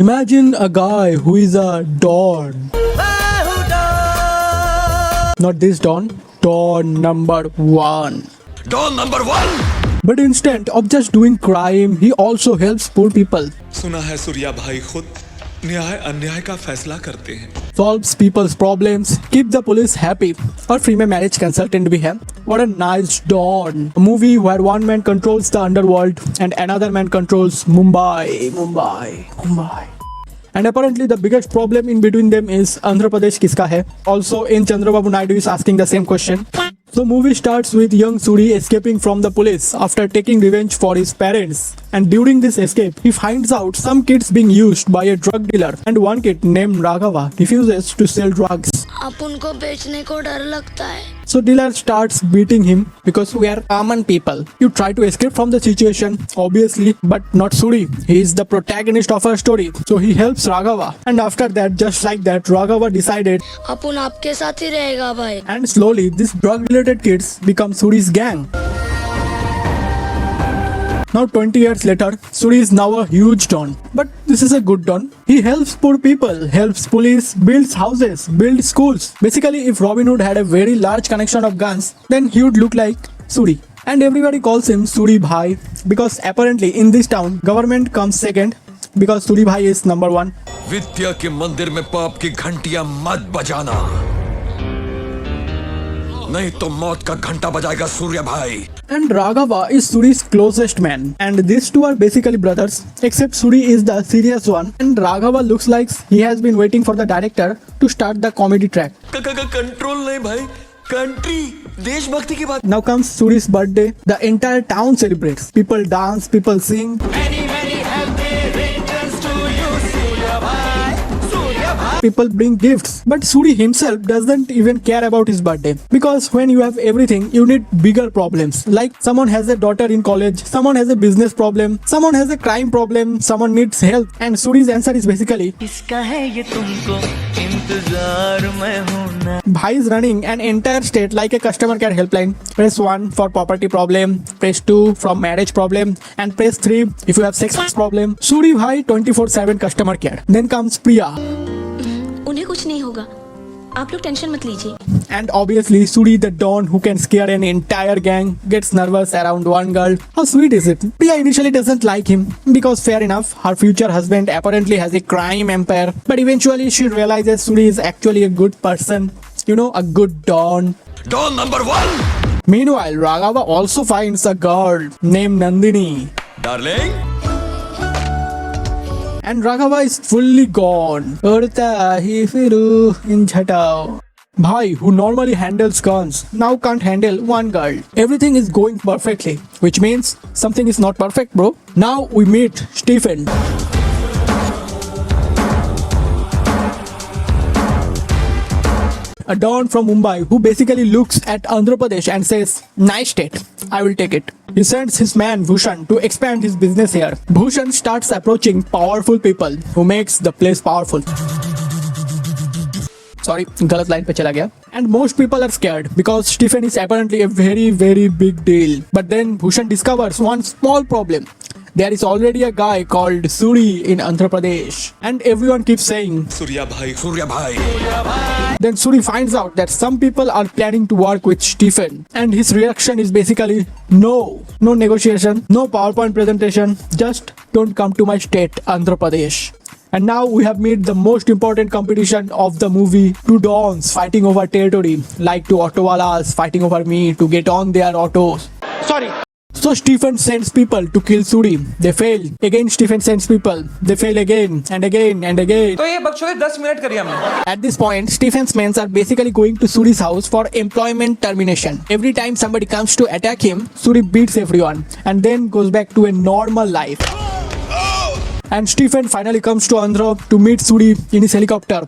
Imagine a guy who is a Don. Not this Don, Don number one. Don number one. But instead of just doing crime, he also helps poor people. सुना है सूर्या भाई खुद न्याय अन्याय का फैसला करते हैं. Solves people's problems, keep the police happy. और free में marriage consultant भी है. What a nice Don. A movie where one man controls the underworld and another man controls Mumbai. And apparently the biggest problem in between them is Andhra Pradesh kiska hai. Also in Chandrababu Naidu is asking the same question. So movie starts with young Suri escaping from the police after taking revenge for his parents. And during this escape, he finds out some kids being used by a drug dealer and one kid named Raghava refuses to sell drugs. अब उनको बेचने को डर लगता है. So dealer starts beating him because we are common people. You try to escape from the situation, obviously, but not Suri. He is the protagonist of our story. So he helps Raghava. And after that, just like that, Raghava decided, अपन आपके साथ ही रहेगा भाई. and slowly this drug-related kids become Suri's gang. Now 20 years later, Suri is now a huge Don. But this is a good Don. He helps poor people, helps police, builds houses, builds schools. Basically, if Robin Hood had a very large collection of guns, then he would look like Suri. And everybody calls him Suri Bhai because apparently in this town, government comes second because Suri Bhai is number one. विद्या के मंदिर में पाप की घंटियां मत बजाना, नहीं तो मौत का घंटा बजाएगा सूर्य भाई. And Raghava is Suri's closest man. And these two are basically brothers, except Suri is the serious one. And Raghava looks like he has been waiting for the director to start the comedy track. Control नहीं भाई, country देशभक्ति की बात. Now comes Suri's birthday. The entire town celebrates. People dance, people sing. People bring gifts. But Suri himself doesn't even care about his birthday. Because when you have everything, you need bigger problems. Like someone has a daughter in college, someone has a business problem, someone has a crime problem, someone needs help. And Suri's answer is basically, किसका है ये तुमको इंतजार में हूँ ना. Bhai is running an entire state like a customer care helpline. Press 1 for property problem, press 2 from marriage problem, and press 3 if you have sex problem. Suri Bhai 24/7 customer care. Then comes Priya. उन्हें कुछ नहीं होगा, आप लोग tension मत लीजिए. And obviously Suri the Don who can scare an entire gang gets nervous around one girl. How sweet is it? Priya initially doesn't like him because fair enough, her future husband apparently has a crime empire. But eventually she realizes Suri is actually a good person. You know, a good Don. Don number one. Meanwhile, Raghava also finds a girl named Nandini. Darling. And Raghava is fully gone. Urta hi firu in jhatao. Bhai, who normally handles guns, now can't handle one girl. Everything is going perfectly, which means something is not perfect, bro. Now we meet Stephen. A Don from Mumbai who basically looks at Andhra Pradesh and says, nice state, I will take it. He sends his man Bhushan to expand his business here. Bhushan starts approaching powerful people who makes the place powerful. Sorry, galat line pe chala gaya. And most people are scared because Stephen is apparently a very, very big deal. But then Bhushan discovers one small problem. There is already a guy called Suri in Andhra Pradesh. And everyone keeps saying, Surya भाई, सूर्या भाई. Then Suri finds out that some people are planning to work with Stephen. And his reaction is basically, no. No negotiation, no PowerPoint presentation. Just don't come to my state, Andhra Pradesh. And now we have made the most important competition of the movie. Two Dons fighting over territory. Like two autowalas fighting over me to get on their autos. Sorry. So Stephen sends people to kill Suri. They fail. Again Stephen sends people. They fail again and again and again. तो ये बकचोदी 10 minute करी हमने. At this point, Stephen's men are basically going to Suri's house for employment termination. Every time somebody comes to attack him, Suri beats everyone and then goes back to a normal life. And Stephen finally comes to Andhra to meet Suri in his helicopter.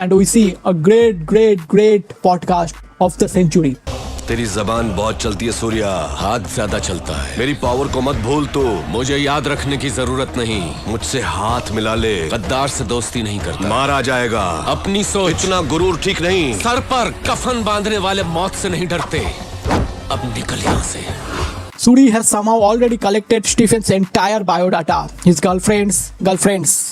And we see a great podcast of the century. तेरी जबान बहुत चलती है सूर्या, हाथ ज्यादा चलता है. मेरी पावर को मत भूल तू. मुझे याद रखने की जरूरत नहीं. मुझसे हाथ मिला ले. गद्दार से दोस्ती नहीं करता. मारा जाएगा. अपनी सोच. इतना गुरूर ठीक नहीं. सर पर कफन बांधने वाले मौत से नहीं डरते. अब निकल यहाँ से. Suri has somehow already collected Stephen's entire biodata, his girlfriends,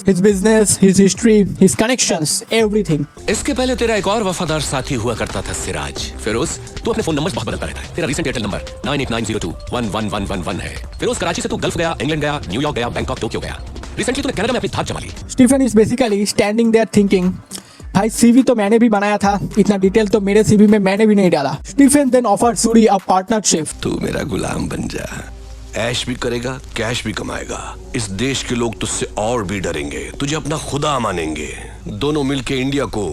his business, his history, his connections, everything. इसके पहले तेरा एक और वफादार साथी हुआ करता था सिराज। फिरोज, तू अपने फोन नंबर बहुत बदलता रहता है। तेरा रिसेंट एयरटेल नंबर 9890211111 है। फिरोज, कराची से तू गल्फ गया, इंग्लैंड गया, न्यूयॉर्क गया, बैंकॉक, टोक्यो गया। रिसेंटली तूने कनाडा में अपनी धाक जमा ली। Stephen is basically standing there thinking, भाई सीवी तो मैंने भी बनाया था, इतना डिटेल तो मेरे सीवी में मैंने भी नहीं डाला। Stephen then offered Suri a partnership. तू मेरा गुलाम बन जा, ऐश भी करेगा, कैश भी कमाएगा। इस देश के लोग तुझसे और भी डरेंगे, तुझे अपना खुदा मानेंगे। दोनों मिलके इंडिया को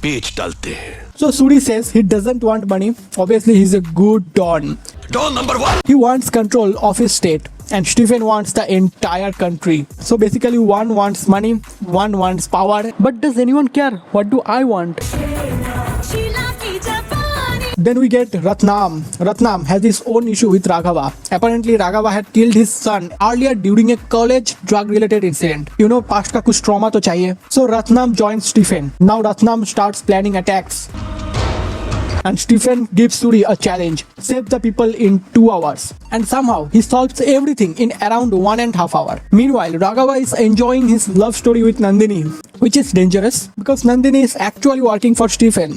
पेच डालते हैं। So Suri says he doesn't want money. Obviously he's a good don. Don number 1। He wants control of his state and Stephen wants the entire country. So basically one wants money, one wants power. But does anyone care? What do I want? Then we get Ratnam. Ratnam has his own issue with Raghava. Apparently Raghava had killed his son earlier during a college drug related incident. You know, past का कुछ trauma तो चाहिए. So Ratnam joins Stephen. Now Ratnam starts planning attacks. And Stephen gives Suri a challenge. Save the people in 2 hours. And somehow he solves everything in around 1.5 hours. Meanwhile, Raghava is enjoying his love story with Nandini, which is dangerous because Nandini is actually working for Stephen.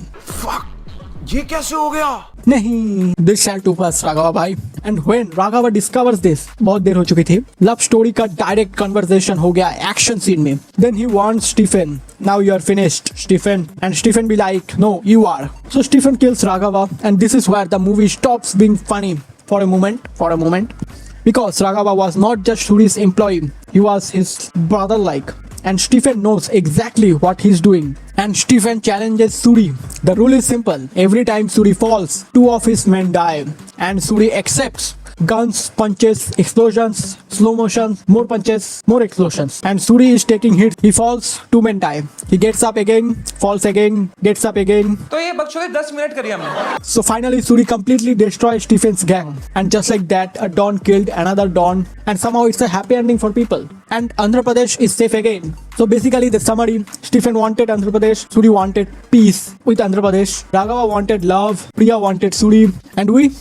ये कैसे हो गया? नहीं, this shall to pass Raghava भाई. And when Raghava discovers this, बहुत देर हो चुकी थी, लव स्टोरी का डायरेक्ट कन्वर्सेशन हो गया एक्शन सीन में. Then he warns Stephen, now you are finished, Stephen. And Stephen be like, no, you are. So Stephen kills Raghava, and this is where the movie stops being funny for a moment. Because Raghava was not just Suri's employee, he was his brother like. And Stephen knows exactly what he's doing. And Stephen challenges Suri. The rule is simple. Every time Suri falls, 2 of his men die. And Suri accepts. Guns, punches, explosions, slow motion, more punches, more explosions. And Suri is taking hits. He falls, 2 men die. He gets up again, falls again, gets up again. तो ये बकचोदी 10 minute करी हमने। So finally Suri completely destroys Stephen's gang. And just like that, a Don killed another Don. And somehow it's a happy ending for people. And Andhra Pradesh is safe again. So basically the summary, Stephen wanted Andhra Pradesh, Suri wanted peace with Andhra Pradesh, Raghava wanted love, Priya wanted Suri, and we?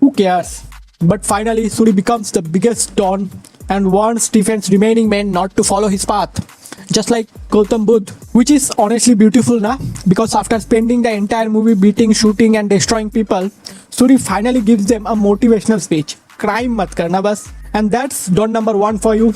Who cares? But finally Suri becomes the biggest Don and warns Stephen's remaining men not to follow his path. Just like Gautam Buddha, which is honestly beautiful na? Because after spending the entire movie beating, shooting and destroying people, Suri finally gives them a motivational speech. Crime mat karna bas. And that's Don number 1 for you.